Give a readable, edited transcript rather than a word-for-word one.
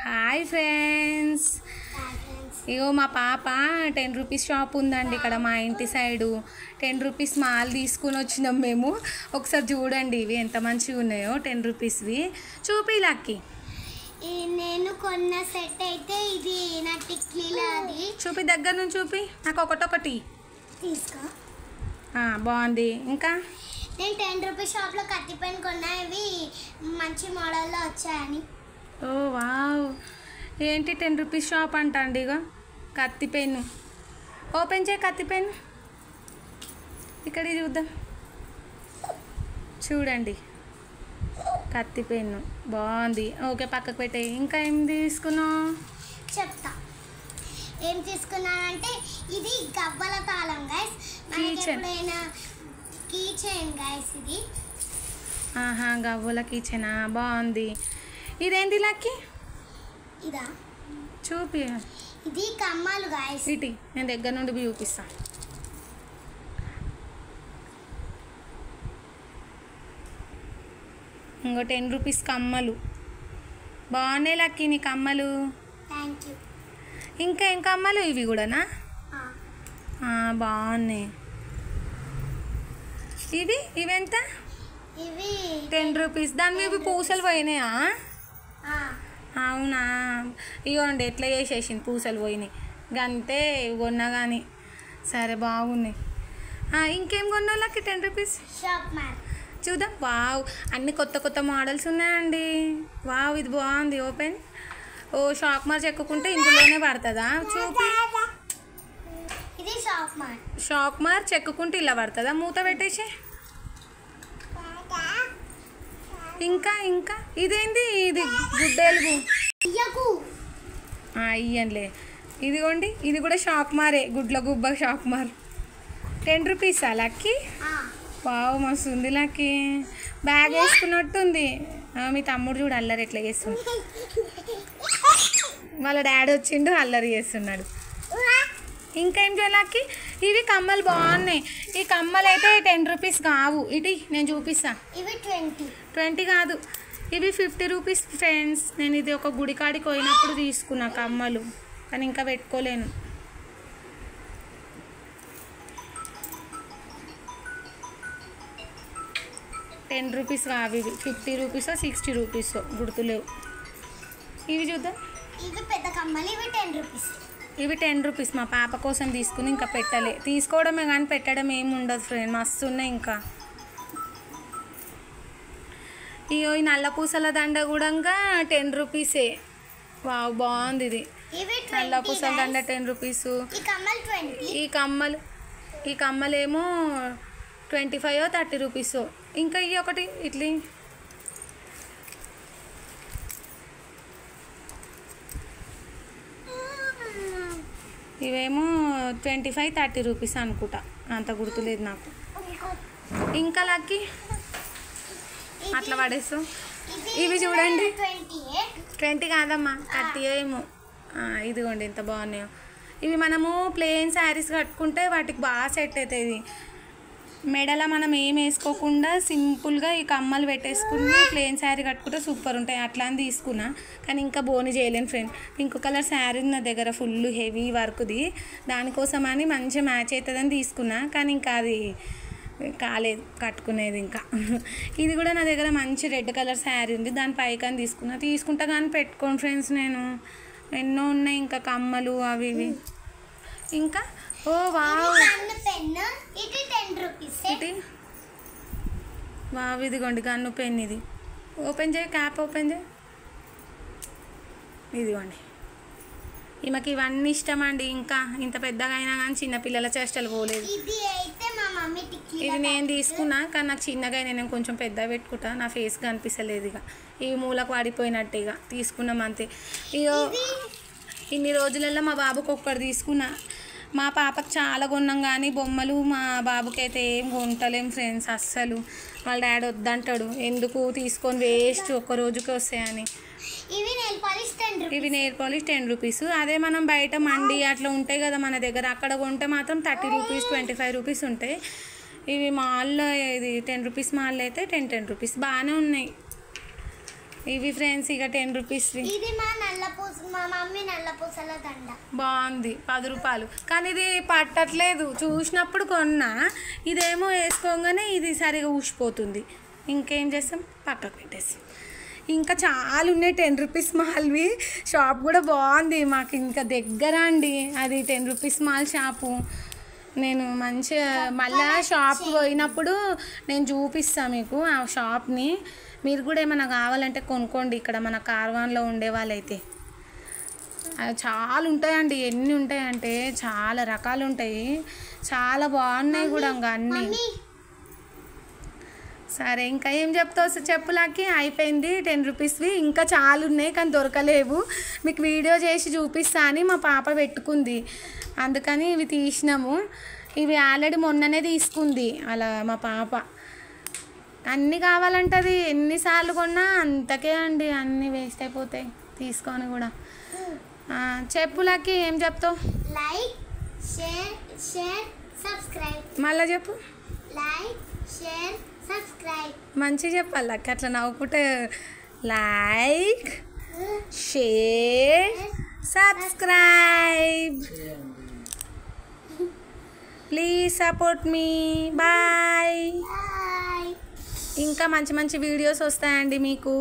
Hi friends, ఇగో మా పాప 10 rupees shop ఉందండి ఇక్కడ మా ఇంటి సైడు. 10 రూపీస్ మాల్ తీసుకుని వచ్చినాం మేము. ఒకసారి చూడండి ఇవి ఎంత మంచిగా ఉన్నాయో. 10 రూపీస్వి చూపి లక్కి. నేను కొన్న సెట్ అయితే ఇది నా టిక్లీలాది. చూపి, దగ్గర నుంచి చూపి, నాకు ఒకటొకటి తీసుకో. బాగుంది. ఇంకా నేను 10 రూపీస్ షాప్లో కత్తి పెన్ కొన్నా, ఇవి మంచి మోడల్లో వచ్చాయని. ఓ వావ్, ఏంటి 10 రూపీస్ షాప్ అంటండి. ఇక కత్తి పెన్ను ఓపెన్ చేయి. కత్తి పెన్ను ఇక్కడ చూద్దాం. చూడండి కత్తి పెన్ను బాగుంది. ఓకే, పక్కకు పెట్టేయి. ఇంకా ఏం తీసుకున్నావు చెప్తా. ఏం తీసుకున్నానంటే ఇది గవ్వల తాళం గైస్. ఎప్పుడైనా కీ చైన్ గైస్ ఇది. గవ్వల కిచెనా, బాగుంది. ఇదేంటి లక్కి? ఇదా చూపి. ఇది కమ్మలు గైస్. ఇటీ నేను దగ్గర నుండి చూపిస్తా. ఇంకో 10 రూపీస్ కమ్మలు బాగున్నాయి లక్కి నీ కమ్మలు. Thank you. ఇంకా ఏం కమ్మలు? ఇవి కూడానా? బాగున్నాయి. ఇవెంత? ఇవి 10 రూపీస్. దాని మీద పూసలు పోయినాయా? అవునా, ఇవ్వండి ఎట్లా చేసేసింది, పూసలు పోయినాయి గంతే. కొన్నా కానీ సరే బాగున్నాయి. ఇంకేం కొన్నాళ్ళకి 10 రూపీస్ షాప్ మ్యాప్ చూద్దాం. వావ్, అన్ని కొత్త కొత్త మోడల్స్ ఉన్నాయండి. వావ్, ఇది బాగుంది. ఓపెన్. ఓ, షాక్ మార్క్ చెక్కుకుంటే ఇందులోనే పడుతుందా? చూపి. ఇది షాప్ మార్క్. షాక్ మార్క్ చెక్కుకుంటే ఇలా పడుతుందా? మూత పెట్టేసి. ఇంకా ఇంకా ఇదేంది? ఇది గుడ్డెలుగు. ఇయ్యంలే. ఇదిగోండి, ఇది కూడా షాక్ మారే, గుడ్ల గుబ్బ షాక్ మార్. 10 రూపీసా లక్కి? వావ్, మస్తు ఉంది లక్కి. బ్యాగ్ వేసుకున్నట్టుంది. మీ తమ్ముడు చూడు అల్లరి ఎట్లా చేస్తుంది. వాళ్ళ డాడీ వచ్చిండు, అల్లరి చేస్తున్నాడు. ఇంకా ఏం చేయాలకి? ఇవి కమ్మలు బాగున్నాయి. ఈ కమ్మలు అయితే 10 రూపీస్ కావు. ఇటు నేను చూపిస్తా. ఇవి 20 కాదు, ఇవి 50 రూపీస్ ఫ్రెండ్స్. నేను ఇది ఒక గుడికాడికి పోయినప్పుడు తీసుకున్నా కమ్మలు, కానీ ఇంకా పెట్టుకోలేను. ₹10 కావు ఇవి. 50 రూపీసో 60 రూపీసో గుర్తులేవు. ఇవి చూద్దాం. ఇవి పెద్ద కమ్మలు. ఇవి 10 రూపీస్. ఇవి 10 రూపీస్. మా పాప కోసం తీసుకుని ఇంకా పెట్టలే. తీసుకోవడమే కానీ పెట్టడం ఏమి ఉండదు ఫ్రెండ్. మస్తు ఉన్నాయి. ఇంకా ఈ నల్ల పూసల దండ కూడా 10 రూపీసే. వావ్, బాగుంది ఇది. నల్ల పూసల దండ 10 రూపీస్. ఈ కమ్మలేమో 25 30 రూపీస్. ఇంకా ఇవి ఒకటి ఇట్లా ఇవేమో 25 30 రూపీస్ అనుకుంటా, అంత గుర్తులేదు నాకు. ఇంకా లక్కి అట్లా పడేస్తాం. ఇవి చూడండి. 20 కాదమ్మా, 30 ఏమో. ఇదిగోండి ఎంత బాగున్నాయో. ఇవి మనము ప్లెయిన్ శారీస్ కట్టుకుంటే వాటికి బాగా సెట్ అవుతుంది. మెడలో మనం ఏం వేసుకోకుండా సింపుల్గా ఈ కమ్మలు పెట్టేసుకుని ప్లెయిన్ శారీ కట్టుకుంటే సూపర్ ఉంటాయి. అట్లా అని తీసుకున్నా, కానీ ఇంకా బోని చేయలేను ఫ్రెండ్. పింక్ కలర్ శారీ ఉంది నా దగ్గర, ఫుల్ హెవీ వర్క్ది. దానికోసమని మంచిగా మ్యాచ్ అవుతుందని తీసుకున్నా, కానీ ఇంకా అది కాలేదు కట్టుకునేది. ఇంకా ఇది కూడా నా దగ్గర మంచి రెడ్ కలర్ శారీ ఉంది, దాని పైకని తీసుకుంటా కానీ పెట్టుకోండి ఫ్రెండ్స్. నేను ఎన్నో ఉన్నాయి ఇంకా కమ్మలు అవి ఇవి. ఇంకా ఓ వావ్, వావ్, ఇదిగోండి గన్ను పెన్. ఇది ఓపెన్ చేయి, క్యాప్ ఓపెన్ చేయి. ఇదిగోండి. ఈమెకి ఇవన్నీ ఇష్టం అండి. ఇంకా ఇంత పెద్దగా అయినా కానీ చిన్నపిల్లల చేష్టలు పోలేదు. ఇది నేను తీసుకున్నా, కానీ నాకు చిన్నగా నేను కొంచెం పెద్దగా పెట్టుకుంటా, నా ఫేస్ కనిపిస్తలేదు. ఇక ఇవి మూలకు వాడిపోయినట్టు ఇక తీసుకున్నాం అంతే. ఇగో ఇన్ని రోజులలో మా బాబుకి ఒక్కటి తీసుకున్నా. మా పాపకు చాలా కొన్నాం కానీ బొమ్మలు మా బాబుకి అయితే ఏం కొంటలేం ఫ్రెండ్స్ అస్సలు. వాళ్ళ డాడీ వద్దంటాడు, ఎందుకు తీసుకొని వేస్ట్, ఒక్క రోజుకి వస్తాయని. ఇవి నెయిల్ పాలిష్ 10 రూపీస్. అదే మనం బయట మండి అట్లా ఉంటాయి కదా మన దగ్గర, అక్కడ కొంటే మాత్రం 30 రూపీస్ 25 రూపీస్ ఉంటాయి. ఇవి మాల్లో ఇది 10 రూపీస్ మాల్లో అయితే 10 రూపీస్. బాగానే ఉన్నాయి. ఇవి ఫ్రెండ్స్ ఇక 10 రూపీస్. ఇది మా మా మమ్మీ నల్ల పూసల దండ బాగుంది 10 రూపాయలు. కానీ ఇది పట్టట్లేదు, చూసినప్పుడు కొన్నా, ఇదేమో వేసుకోగానే ఇది సరిగా ఊసిపోతుంది. ఇంకేం చేస్తాం, పక్కకు పెట్టేసి. ఇంకా చాలా ఉన్నాయి 10 రూపీస్ మాల్వి. షాప్ కూడా బాగుంది మాకు, ఇంకా దగ్గర అండి అది 10 రూపీస్ మాల్ షాపు. నేను మంచిగా మళ్ళీ షాప్కి పోయినప్పుడు నేను చూపిస్తాను మీకు ఆ షాప్ని. మీరు కూడా ఏమైనా కావాలంటే కొనుక్కోండి ఇక్కడ మన కార్వాన్లో ఉండే వాళ్ళైతే. చాలా ఉంటాయండి, ఎన్ని ఉంటాయంటే చాలా రకాలు ఉంటాయి, చాలా బాగున్నాయి కూడా ఇంకా అన్నీ. సరే ఇంకా ఏం చెప్తావు చెప్పులకి, అయిపోయింది 10 రూపీస్వి. ఇంకా చాలా ఉన్నాయి కానీ దొరకలేవు. మీకు వీడియో చేసి చూపిస్తా అని మా పాప పెట్టుకుంది, అందుకని ఇవి తీసినాము. ఇవి ఆల్రెడీ మొన్ననే తీసుకుంది అలా మా పాప. అన్నీ కావాలంటది, ఎన్నిసార్లు కొన్నా అంతకే అండి, అన్నీ వేస్ట్ అయిపోతాయి తీసుకొని కూడా. చెప్పులకి ఏం చెప్తావు? Like share subscribe. మళ్ళీ చెప్పు. Like share subscribe. మంచిగా చెప్పాలి అక్క, అట్లా నవ్వుకుంటే. Like share subscribe, please support మీ. బాయ్. ఇంకా మంచి మంచి వీడియోస్ వస్తాయండి మీకు.